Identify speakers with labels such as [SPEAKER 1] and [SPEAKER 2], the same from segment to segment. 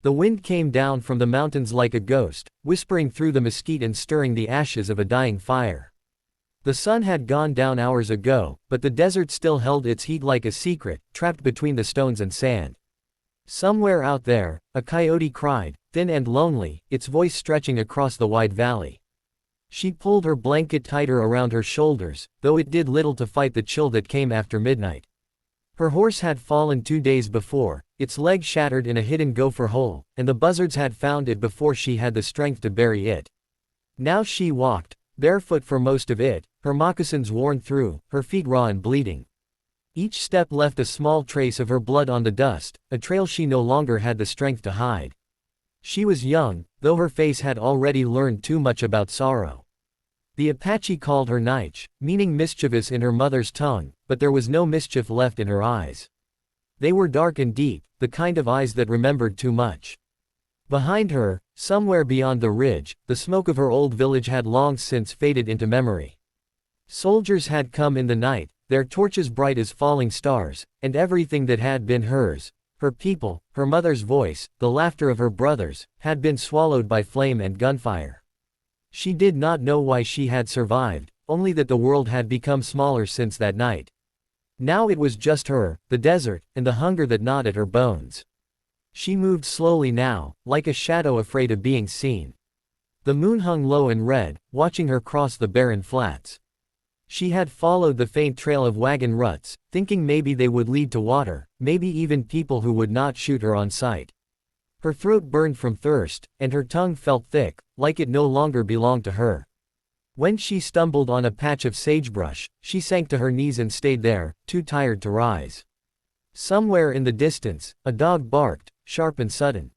[SPEAKER 1] The wind came down from the mountains like a ghost, whispering through the mesquite and stirring the ashes of a dying fire. The sun had gone down hours ago, but the desert still held its heat like a secret, trapped between the stones and sand. Somewhere out there, a coyote cried, thin and lonely, its voice stretching across the wide valley. She pulled her blanket tighter around her shoulders, though it did little to fight the chill that came after midnight. Her horse had fallen 2 days before, its leg shattered in a hidden gopher hole, and the buzzards had found it before she had the strength to bury it. Now she walked, barefoot for most of it, her moccasins worn through, her feet raw and bleeding. Each step left a small trace of her blood on the dust, a trail she no longer had the strength to hide. She was young, though her face had already learned too much about sorrow. The Apache called her Nige, meaning mischievous in her mother's tongue, but there was no mischief left in her eyes. They were dark and deep, the kind of eyes that remembered too much. Behind her, somewhere beyond the ridge, the smoke of her old village had long since faded into memory. Soldiers had come in the night, their torches bright as falling stars, and everything that had been hers, her people, her mother's voice, the laughter of her brothers, had been swallowed by flame and gunfire. She did not know why she had survived, only that the world had become smaller since that night. Now it was just her, the desert, and the hunger that gnawed at her bones. She moved slowly now, like a shadow afraid of being seen. The moon hung low and red, watching her cross the barren flats. She had followed the faint trail of wagon ruts, thinking maybe they would lead to water, maybe even people who would not shoot her on sight. Her throat burned from thirst, and her tongue felt thick, like it no longer belonged to her. When she stumbled on a patch of sagebrush, she sank to her knees and stayed there, too tired to rise. Somewhere in the distance, a dog barked, sharp and sudden.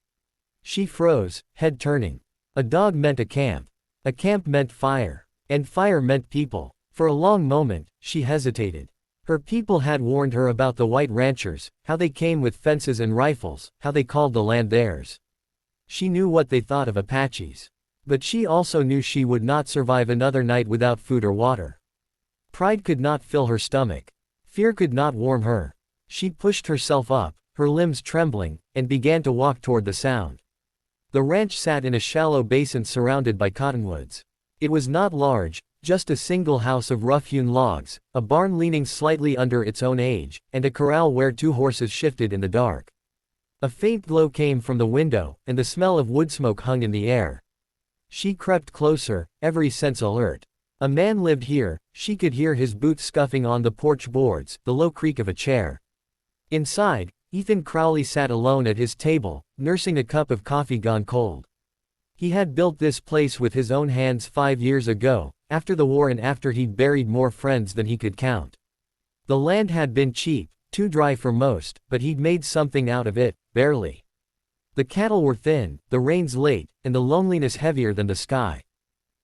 [SPEAKER 1] She froze, head turning. A dog meant a camp. A camp meant fire. And fire meant people. For a long moment, she hesitated. Her people had warned her about the white ranchers, how they came with fences and rifles, how they called the land theirs. She knew what they thought of Apaches. But she also knew she would not survive another night without food or water. Pride could not fill her stomach. Fear could not warm her. She pushed herself up, her limbs trembling, and began to walk toward the sound. The ranch sat in a shallow basin surrounded by cottonwoods. It was not large, just a single house of rough-hewn logs, a barn leaning slightly under its own age, and a corral where 2 horses shifted in the dark. A faint glow came from the window, and the smell of wood smoke hung in the air. She crept closer, every sense alert. A man lived here, she could hear his boots scuffing on the porch boards, the low creak of a chair. Inside, Ethan Crowley sat alone at his table, nursing a cup of coffee gone cold. He had built this place with his own hands 5 years ago, after the war and after he'd buried more friends than he could count. The land had been cheap, too dry for most, but he'd made something out of it, barely. The cattle were thin, the rains late, and the loneliness heavier than the sky.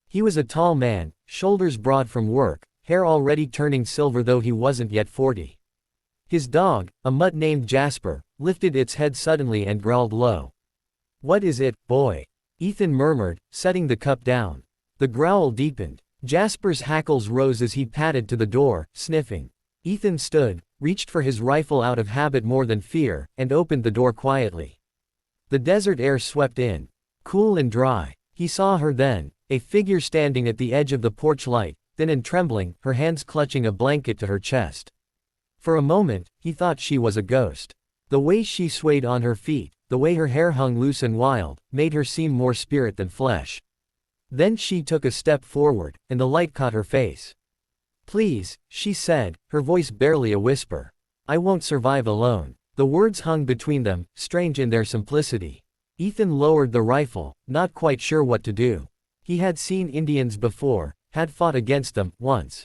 [SPEAKER 1] He was a tall man, shoulders broad from work, hair already turning silver though he wasn't yet 40. His dog, a mutt named Jasper, lifted its head suddenly and growled low. "What is it, boy?" Ethan murmured, setting the cup down. The growl deepened. Jasper's hackles rose as he padded to the door, sniffing. Ethan stood, reached for his rifle out of habit more than fear, and opened the door quietly. The desert air swept in. Cool and dry. He saw her then, a figure standing at the edge of the porch light, thin and trembling, her hands clutching a blanket to her chest. For a moment, he thought she was a ghost. The way she swayed on her feet, the way her hair hung loose and wild, made her seem more spirit than flesh. Then she took a step forward, and the light caught her face. "Please," she said, her voice barely a whisper. "I won't survive alone." The words hung between them, strange in their simplicity. Ethan lowered the rifle, not quite sure what to do. He had seen Indians before, had fought against them, once.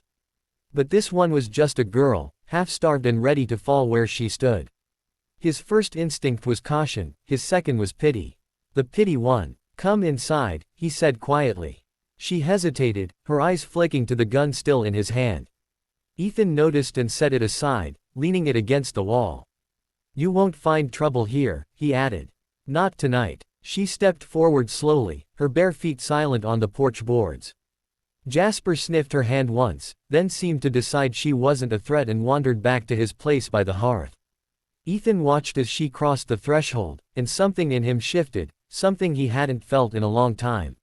[SPEAKER 1] But this one was just a girl, half-starved and ready to fall where she stood. His first instinct was caution, his second was pity. The pity won. "Come inside," he said quietly. She hesitated, her eyes flicking to the gun still in his hand. Ethan noticed and set it aside, leaning it against the wall. "You won't find trouble here," he added. "Not tonight." She stepped forward slowly, her bare feet silent on the porch boards. Jasper sniffed her hand once, then seemed to decide she wasn't a threat and wandered back to his place by the hearth. Ethan watched as she crossed the threshold, and something in him shifted, something he hadn't felt in a long time.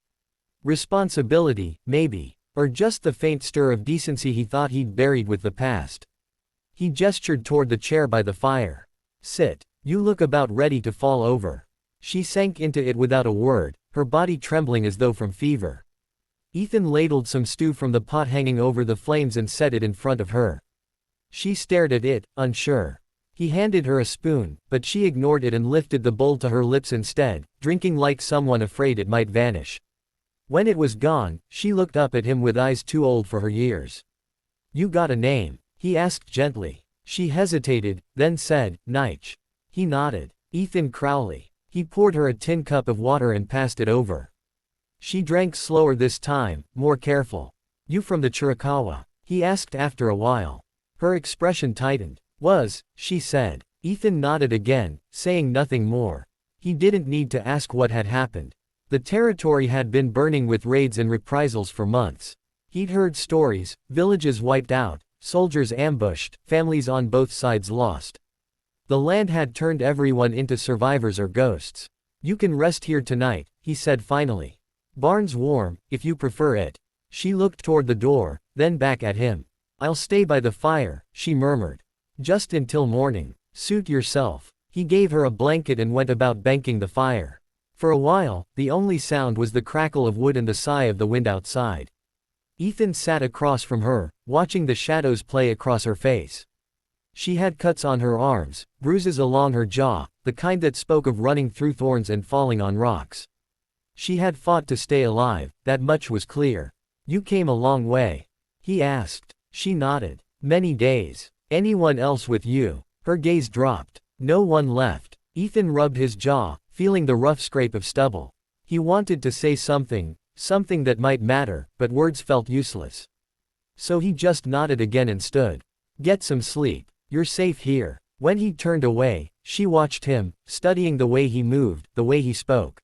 [SPEAKER 1] Responsibility, maybe. Or just the faint stir of decency he thought he'd buried with the past. He gestured toward the chair by the fire. Sit. You look about ready to fall over. She sank into it without a word, her body trembling as though from fever. Ethan ladled some stew from the pot hanging over the flames and set it in front of her. She stared at it, unsure. He handed her a spoon, but she ignored it and lifted the bowl to her lips instead, drinking like someone afraid it might vanish. When it was gone, she looked up at him with eyes too old for her years. You got a name? He asked gently. She hesitated, then said, Nige. He nodded. Ethan Crowley. He poured her a tin cup of water and passed it over. She drank slower this time, more careful. You from the Chiricahua? He asked after a while. Her expression tightened. She said. Ethan nodded again, saying nothing more. He didn't need to ask what had happened. The territory had been burning with raids and reprisals for months. He'd heard stories, villages wiped out, soldiers ambushed, families on both sides lost. The land had turned everyone into survivors or ghosts. You can rest here tonight, he said finally. Barn's warm, if you prefer it. She looked toward the door, then back at him. I'll stay by the fire, she murmured. Just until morning. Suit yourself. He gave her a blanket and went about banking the fire. For a while, the only sound was the crackle of wood and the sigh of the wind outside. Ethan sat across from her, watching the shadows play across her face. She had cuts on her arms, bruises along her jaw, the kind that spoke of running through thorns and falling on rocks. She had fought to stay alive, that much was clear. You came a long way? He asked. She nodded. Many days. Anyone else with you? Her gaze dropped. No one left. Ethan rubbed his jaw, feeling the rough scrape of stubble. He wanted to say something that might matter, but words felt useless. So he just nodded again and stood. Get some sleep. You're safe here. When he turned away, she watched him, studying the way he moved, the way he spoke.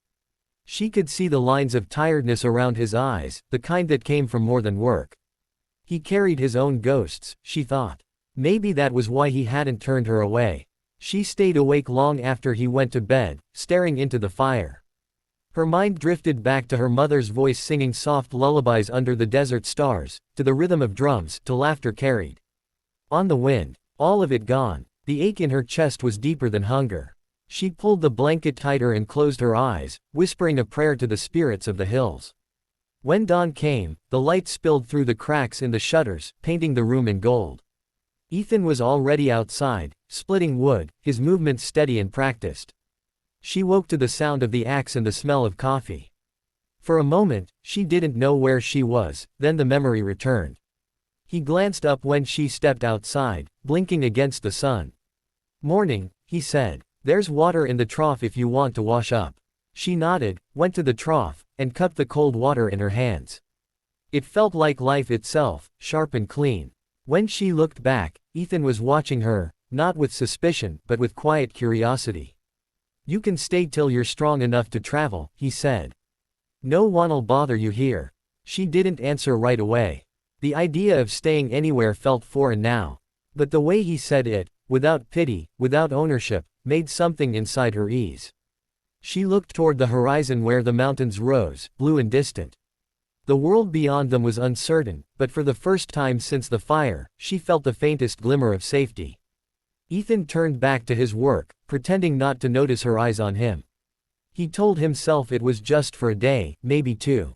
[SPEAKER 1] She could see the lines of tiredness around his eyes, the kind that came from more than work. He carried his own ghosts, she thought. Maybe that was why he hadn't turned her away. She stayed awake long after he went to bed, staring into the fire. Her mind drifted back to her mother's voice singing soft lullabies under the desert stars, to the rhythm of drums, to laughter carried on the wind. All of it gone. The ache in her chest was deeper than hunger. She pulled the blanket tighter and closed her eyes, whispering a prayer to the spirits of the hills. When dawn came, the light spilled through the cracks in the shutters, painting the room in gold. Ethan was already outside, splitting wood, his movements steady and practiced. She woke to the sound of the axe and the smell of coffee. For a moment, she didn't know where she was, then the memory returned. He glanced up when she stepped outside, blinking against the sun. Morning, he said. There's water in the trough if you want to wash up. She nodded, went to the trough, and cupped the cold water in her hands. It felt like life itself, sharp and clean. When she looked back, Ethan was watching her, not with suspicion, but with quiet curiosity. You can stay till you're strong enough to travel, he said. No one'll bother you here. She didn't answer right away. The idea of staying anywhere felt foreign now. But the way he said it, without pity, without ownership, made something inside her ease. She looked toward the horizon where the mountains rose, blue and distant. The world beyond them was uncertain, but for the first time since the fire, she felt the faintest glimmer of safety. Ethan turned back to his work, pretending not to notice her eyes on him. He told himself it was just for a day, maybe two.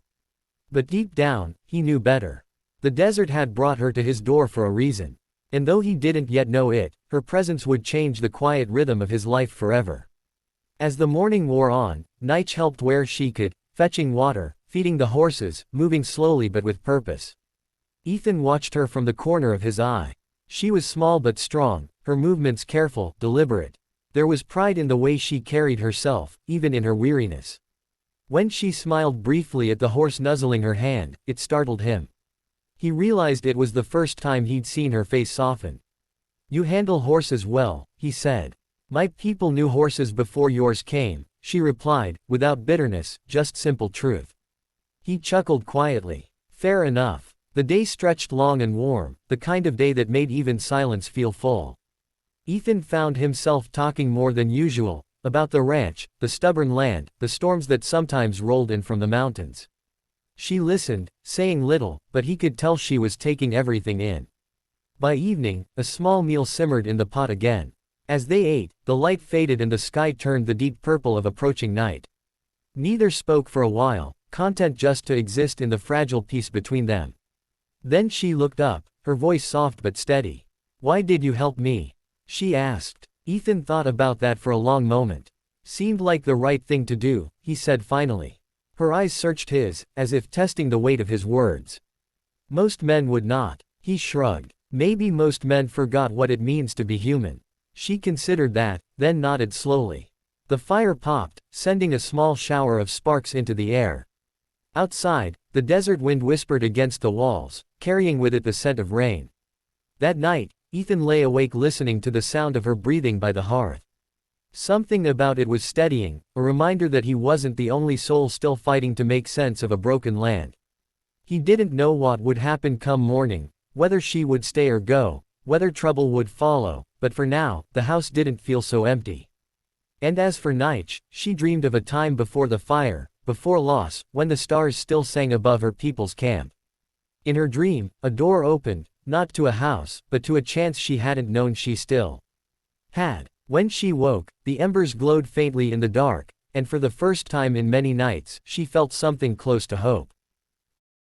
[SPEAKER 1] But deep down, he knew better. The desert had brought her to his door for a reason. And though he didn't yet know it, her presence would change the quiet rhythm of his life forever. As the morning wore on, Nige helped where she could, fetching water, feeding the horses, moving slowly but with purpose. Ethan watched her from the corner of his eye. She was small but strong, her movements careful, deliberate. There was pride in the way she carried herself, even in her weariness. When she smiled briefly at the horse nuzzling her hand, it startled him. He realized it was the first time he'd seen her face soften. You handle horses well, he said. My people knew horses before yours came, she replied, without bitterness, just simple truth. He chuckled quietly. Fair enough. The day stretched long and warm, the kind of day that made even silence feel full. Ethan found himself talking more than usual, about the ranch, the stubborn land, the storms that sometimes rolled in from the mountains. She listened, saying little, but he could tell she was taking everything in. By evening, a small meal simmered in the pot again. As they ate, the light faded and the sky turned the deep purple of approaching night. Neither spoke for a while, content just to exist in the fragile peace between them. Then she looked up, her voice soft but steady. "Why did you help me?" she asked. Ethan thought about that for a long moment. "Seemed like the right thing to do," he said finally. Her eyes searched his, as if testing the weight of his words. "Most men would not." He shrugged. "Maybe most men forgot what it means to be human." She considered that, then nodded slowly. The fire popped, sending a small shower of sparks into the air. Outside, the desert wind whispered against the walls, carrying with it the scent of rain. That night, Ethan lay awake listening to the sound of her breathing by the hearth. Something about it was steadying, a reminder that he wasn't the only soul still fighting to make sense of a broken land. He didn't know what would happen come morning, whether she would stay or go, whether trouble would follow, but for now, the house didn't feel so empty. And as for Nige, she dreamed of a time before the fire, before loss, when the stars still sang above her people's camp. In her dream, a door opened, not to a house, but to a chance she hadn't known she still had. When she woke, the embers glowed faintly in the dark, and for the first time in many nights, she felt something close to hope.